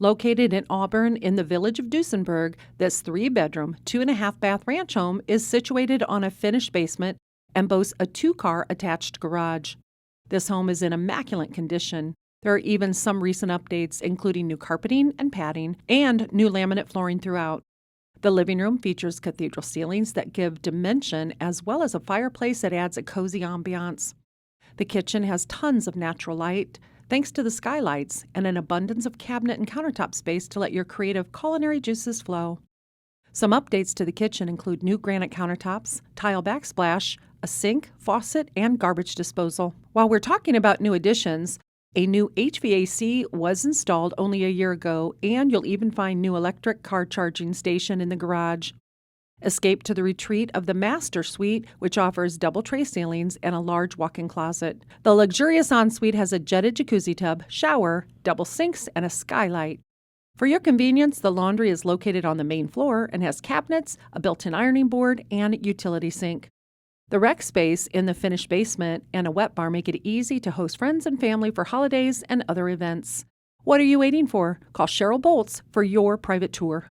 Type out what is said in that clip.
Located in Auburn in the village of Duesenberg, this 3-bedroom, 2.5-bath ranch home is situated on a finished basement and boasts a 2-car attached garage. This home is in immaculate condition. There are even some recent updates, including new carpeting and padding and new laminate flooring throughout. The living room features cathedral ceilings that give dimension, as well as a fireplace that adds a cozy ambiance. The kitchen has tons of natural light, thanks to the Skylights, and an abundance of cabinet and countertop space to let your creative culinary juices flow. Some updates to the kitchen include new granite countertops, tile backsplash, a sink, faucet, and garbage disposal. While we're talking about new additions, a new HVAC was installed only a year ago, and you'll even find new electric car charging station in the garage. Escape to the retreat of the master suite, which offers double tray ceilings and a large walk-in closet. The luxurious ensuite has a jetted jacuzzi tub, shower, double sinks, and a skylight. For your convenience, the laundry is located on the main floor and has cabinets, a built-in ironing board, and utility sink. The rec space in the finished basement and a wet bar make it easy to host friends and family for holidays and other events. What are you waiting for? Call Cheryl Boltz for your private tour.